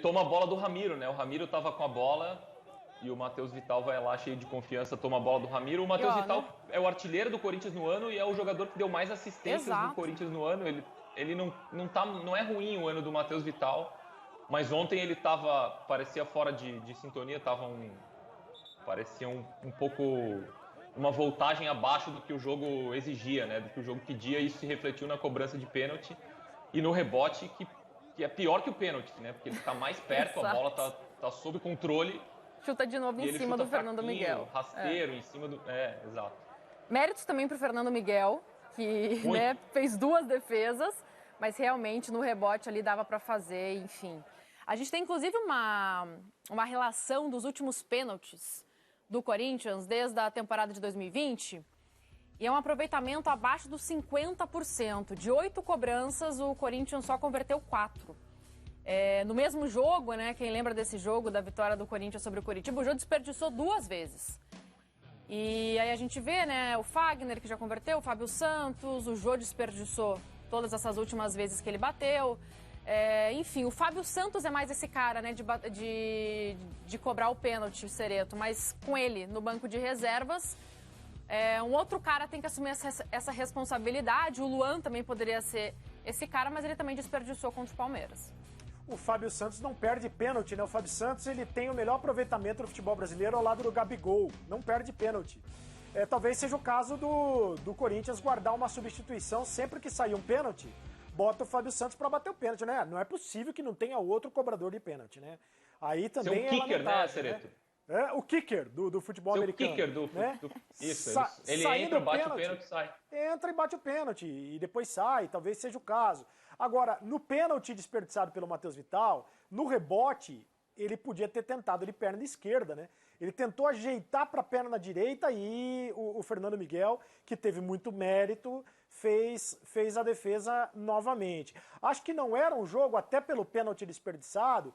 toma a bola do Ramiro, né? O Ramiro tava com a bola e o Matheus Vital vai lá cheio de confiança, toma a bola do Ramiro. O Matheus Vital, né, é o artilheiro do Corinthians no ano e é o jogador que deu mais assistências do Corinthians no ano. Ele não é ruim o ano do Matheus Vital, mas ontem ele parecia fora de sintonia, parecia um pouco uma voltagem abaixo do que o jogo exigia, né? Do que o jogo pedia, e isso se refletiu na cobrança de pênalti e no rebote, que é pior que o pênalti, né? Porque ele está mais perto, a bola tá sob controle. Chuta de novo em cima do Fernando Miguel. Rasteiro, em cima do... exato. Méritos também para o Fernando Miguel, que né, fez 2 defesas, mas realmente no rebote ali dava para fazer, enfim. A gente tem inclusive uma relação dos últimos pênaltis do Corinthians desde a temporada de 2020, e é um aproveitamento abaixo dos 50%. De 8 cobranças, o Corinthians só converteu 4. No mesmo jogo, né, quem lembra desse jogo, da vitória do Corinthians sobre o Coritiba, o Jô desperdiçou 2 vezes. E aí a gente vê, né, o Fagner, que já converteu, o Fábio Santos, o Jô desperdiçou todas essas últimas vezes que ele bateu. Enfim, o Fábio Santos é mais esse cara, né, de cobrar o pênalti, Cereto, mas com ele no banco de reservas, um outro cara tem que assumir essa responsabilidade. O Luan também poderia ser esse cara, mas ele também desperdiçou contra o Palmeiras. O Fábio Santos não perde pênalti, né? O Fábio Santos, ele tem o melhor aproveitamento do futebol brasileiro ao lado do Gabigol. Não perde pênalti. Talvez seja o caso do Corinthians guardar uma substituição sempre que sair um pênalti. Bota o Fábio Santos para bater o pênalti, né? Não é possível que não tenha outro cobrador de pênalti, né? Aí também é kicker, né, Cereto? O kicker do futebol americano. O kicker né? Isso, ele entra, bate o pênalti e sai. Entra e bate o pênalti e depois sai, talvez seja o caso. Agora, no pênalti desperdiçado pelo Matheus Vital, no rebote, ele podia ter tentado de perna esquerda, né? Ele tentou ajeitar para a perna direita e o Fernando Miguel, que teve muito mérito, fez a defesa novamente. Acho que não era um jogo, até pelo pênalti desperdiçado,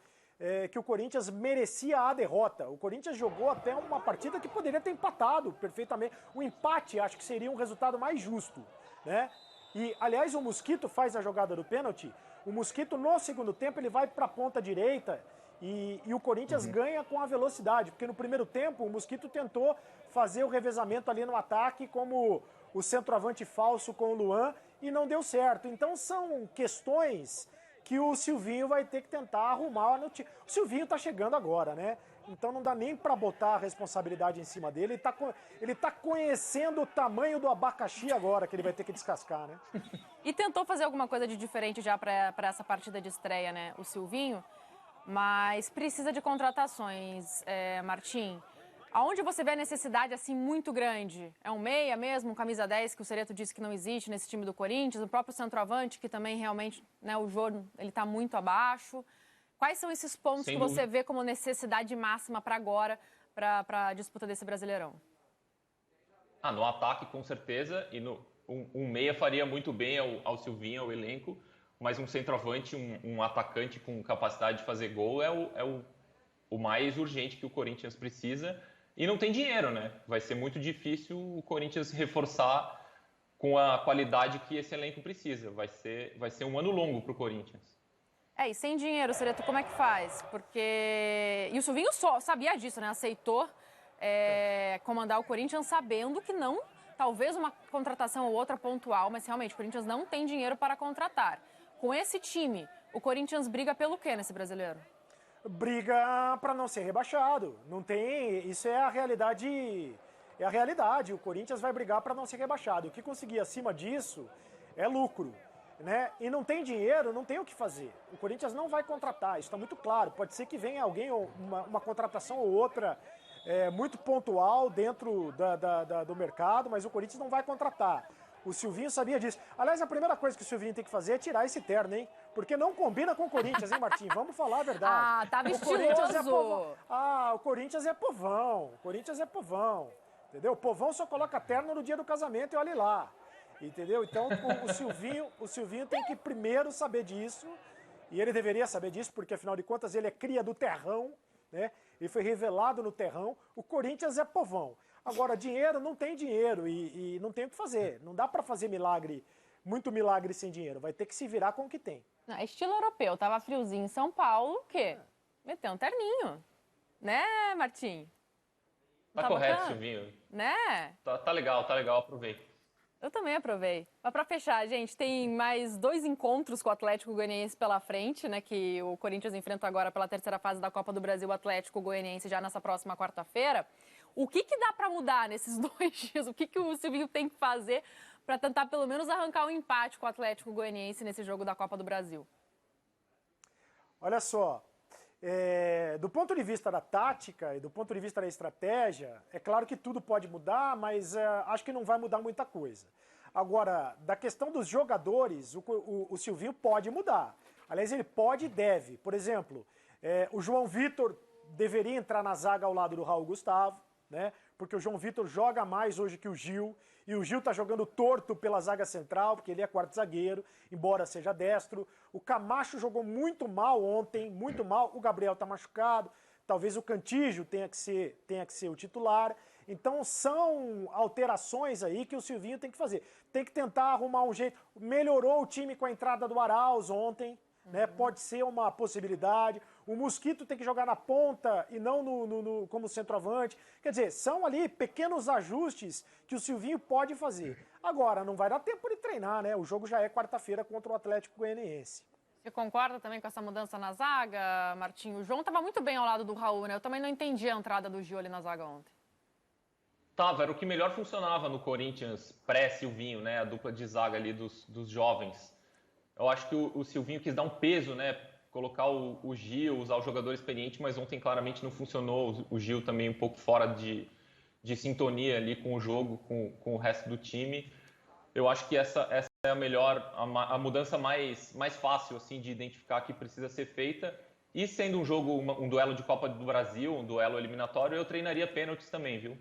que o Corinthians merecia a derrota. O Corinthians jogou até uma partida que poderia ter empatado perfeitamente. O empate acho que seria um resultado mais justo, né? E, aliás, o Mosquito faz a jogada do pênalti. O Mosquito, no segundo tempo, ele vai para a ponta direita e o Corinthians ganha com a velocidade. Porque no primeiro tempo, o Mosquito tentou fazer o revezamento ali no ataque como o centroavante falso com o Luan e não deu certo. Então, são questões que o Silvinho vai ter que tentar arrumar no time. O Silvinho tá chegando agora, né? Então não dá nem para botar a responsabilidade em cima dele. Ele tá conhecendo o tamanho do abacaxi agora, que ele vai ter que descascar, né? E tentou fazer alguma coisa de diferente já para essa partida de estreia, né? O Silvinho, mas precisa de contratações, Martim. Aonde você vê a necessidade, assim, muito grande? É um meia mesmo, um camisa 10, que o Cereto disse que não existe nesse time do Corinthians, o próprio centroavante, que também realmente, né, o Jô, ele tá muito abaixo. Quais são esses pontos que você vê como necessidade máxima para agora, para a disputa desse Brasileirão? No ataque, com certeza, e um meia faria muito bem ao Silvinho, ao elenco, mas um centroavante, um atacante com capacidade de fazer gol é o mais urgente que o Corinthians precisa. E não tem dinheiro, né? Vai ser muito difícil o Corinthians reforçar com a qualidade que esse elenco precisa. Vai ser um ano longo para o Corinthians. E sem dinheiro, Cereto, como é que faz? Porque... E o Silvinho só sabia disso, né? Aceitou comandar o Corinthians sabendo que não... Talvez uma contratação ou outra pontual, mas realmente o Corinthians não tem dinheiro para contratar. Com esse time, o Corinthians briga pelo quê nesse Brasileiro? Briga para não ser rebaixado. Não tem... Isso é a realidade. É a realidade. O Corinthians vai brigar para não ser rebaixado. O que conseguir acima disso é lucro, né? E não tem dinheiro, não tem o que fazer. O Corinthians não vai contratar, isso está muito claro. Pode ser que venha alguém, uma contratação ou outra muito pontual dentro do mercado, mas o Corinthians não vai contratar. O Silvinho sabia disso. Aliás, a primeira coisa que o Silvinho tem que fazer é tirar esse terno, hein? Porque não combina com o Corinthians, hein, Martim? Vamos falar a verdade. Tava estiloso. O Corinthians é povão. O Corinthians é povão. Entendeu? O povão só coloca terno no dia do casamento e olhe lá. Entendeu? Então, o Silvinho tem que primeiro saber disso. E ele deveria saber disso, porque afinal de contas ele é cria do terrão, né? Ele foi revelado no terrão. O Corinthians é povão. Agora, dinheiro, não tem dinheiro e não tem o que fazer. Não dá para fazer milagre, muito milagre sem dinheiro. Vai ter que se virar com o que tem. Estilo europeu. Tava friozinho em São Paulo, o quê? Meteu um terninho. Né, Martim? Tá correto, bacana? Silvinho. Né? Tá legal, aproveita. Eu também aprovei. Mas para fechar, gente, tem mais 2 encontros com o Atlético Goianiense pela frente, né? Que o Corinthians enfrenta agora pela terceira fase da Copa do Brasil, o Atlético Goianiense já nessa próxima quarta-feira. O que dá para mudar nesses 2 dias? O que o Silvinho tem que fazer para tentar pelo menos arrancar um empate com o Atlético Goianiense nesse jogo da Copa do Brasil? Olha só, do ponto de vista da tática e do ponto de vista da estratégia, é claro que tudo pode mudar, mas acho que não vai mudar muita coisa. Agora, da questão dos jogadores, o Silvinho pode mudar. Aliás, ele pode e deve. Por exemplo, o João Vitor deveria entrar na zaga ao lado do Raul Gustavo, né? Porque o João Vitor joga mais hoje que o Gil, e o Gil tá jogando torto pela zaga central, porque ele é quarto zagueiro, embora seja destro. O Camacho jogou muito mal ontem, muito mal. O Gabriel tá machucado, talvez o Cantígio tenha que ser o titular. Então são alterações aí que o Silvinho tem que fazer. Tem que tentar arrumar um jeito. Melhorou o time com a entrada do Arauz ontem, né? Pode ser uma possibilidade. O Mosquito tem que jogar na ponta e não como centroavante. Quer dizer, são ali pequenos ajustes que o Silvinho pode fazer. Agora, não vai dar tempo de treinar, né? O jogo já é quarta-feira contra o Atlético Goianiense. Você concorda também com essa mudança na zaga, Martinho? O João estava muito bem ao lado do Raul, né? Eu também não entendi a entrada do Gil ali na zaga ontem. Era o que melhor funcionava no Corinthians pré-Silvinho, né? A dupla de zaga ali dos jovens. Eu acho que o Silvinho quis dar um peso, né? Colocar o Gil, usar o jogador experiente, mas ontem claramente não funcionou. O Gil também um pouco fora de sintonia ali com o jogo, com o resto do time. Eu acho que essa é a mudança mais fácil assim, de identificar que precisa ser feita. E sendo um jogo, um duelo de Copa do Brasil, um duelo eliminatório, eu treinaria pênaltis também, viu?